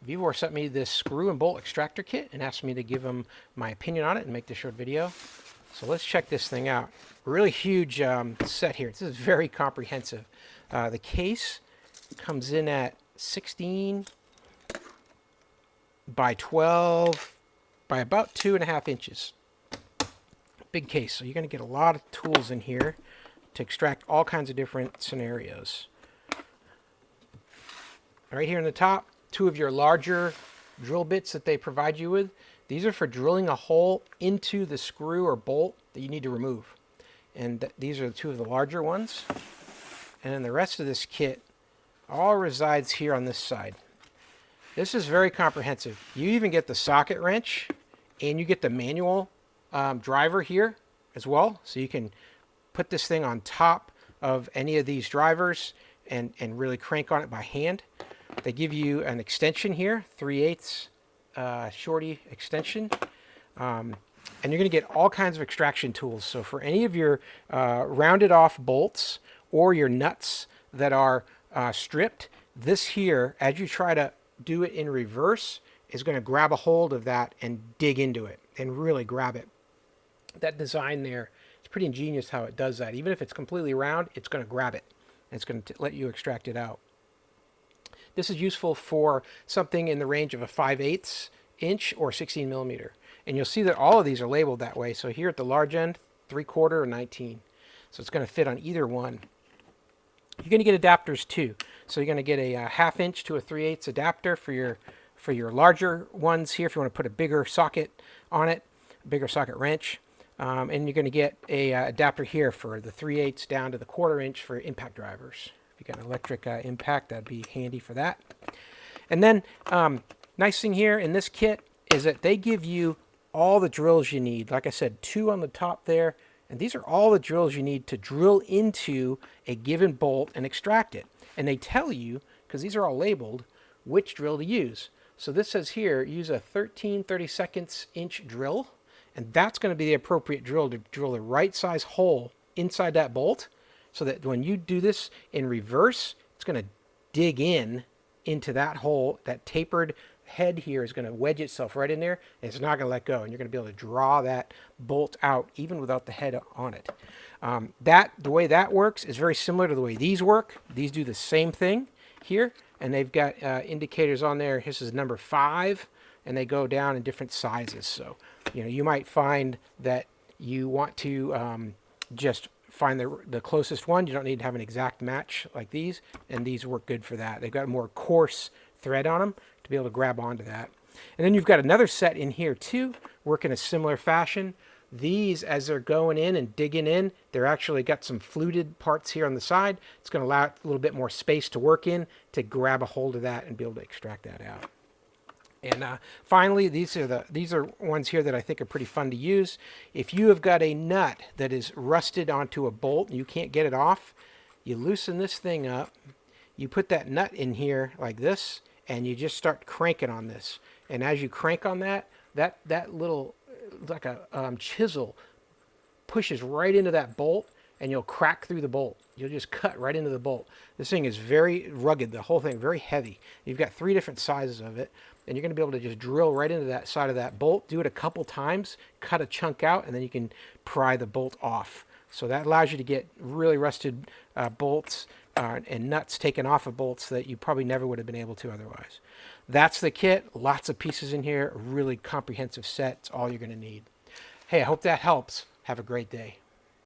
VEVOR sent me this screw and bolt extractor kit and asked me to give them my opinion on it and make this short video. So let's check this thing out. Really huge set here. This is very comprehensive. The case comes in at 16 by 12 by about 2.5 inches. Big case, so you're going to get a lot of tools in here to extract all kinds of different scenarios. Right here in the top, 2 of your larger drill bits that they provide you with. These are for drilling a hole into the screw or bolt that you need to remove. And these are 2 of the larger ones. And then the rest of this kit all resides here on this side. This is very comprehensive. You even get the socket wrench and you get the manual driver here as well. So you can put this thing on top of any of these drivers and really crank on it by hand. They give you an extension here, 3/8 shorty extension. And you're going to get all kinds of extraction tools. So for any of your rounded off bolts or your nuts that are stripped, this here, as you try to do it in reverse, is going to grab a hold of that and dig into it and really grab it. That design there, it's pretty ingenious how it does that. Even if it's completely round, it's going to grab it. And it's going to let you extract it out. This is useful for something in the range of a 5/8 inch or 16 millimeter. And you'll see that all of these are labeled that way. So here at the large end, 3/4 or 19. So it's going to fit on either one. You're going to get adapters too. So you're going to get a 1/2 inch to a 3/8 adapter for your larger ones here if you want to put a bigger socket on it, a bigger socket wrench. And you're going to get a adapter here for the 3/8 down to the 1/4 inch for impact drivers. If you got an electric impact, that'd be handy for that. And then nice thing here in this kit is that they give you all the drills you need. Like I said, 2 on the top there. And these are all the drills you need to drill into a given bolt and extract it. And they tell you, because these are all labeled, which drill to use. So this says here, use a 13/32 inch drill. And that's going to be the appropriate drill to drill the right size hole inside that bolt, so that when you do this in reverse, it's going to dig into that hole. That tapered head here is going to wedge itself right in there, and it's not going to let go. And you're going to be able to draw that bolt out even without the head on it. The way that works is very similar to the way these work. These do the same thing here, and they've got indicators on there. This is number 5, and they go down in different sizes. So you might find that you want to just find the closest one. You don't need to have an exact match like these, and these work good for that. They've got a more coarse thread on them to be able to grab onto that. And then you've got another set in here too, work in a similar fashion. These, as they're going in and digging in, they're actually got some fluted parts here on the side. It's going to allow it a little bit more space to work in to grab a hold of that and be able to extract that out. And finally, these are ones here that I think are pretty fun to use. If you have got a nut that is rusted onto a bolt and you can't get it off, you loosen this thing up, you put that nut in here like this, and you just start cranking on this. And as you crank on that little, like a chisel, pushes right into that bolt, and you'll crack through the bolt. You'll just cut right into the bolt. This thing is very rugged, the whole thing, very heavy. You've got 3 different sizes of it, and you're going to be able to just drill right into that side of that bolt, do it a couple times, cut a chunk out, and then you can pry the bolt off. So that allows you to get really rusted bolts and nuts taken off of bolts that you probably never would have been able to otherwise. That's the kit. Lots of pieces in here, a really comprehensive set. It's all you're going to need. Hey, I hope that helps. Have a great day.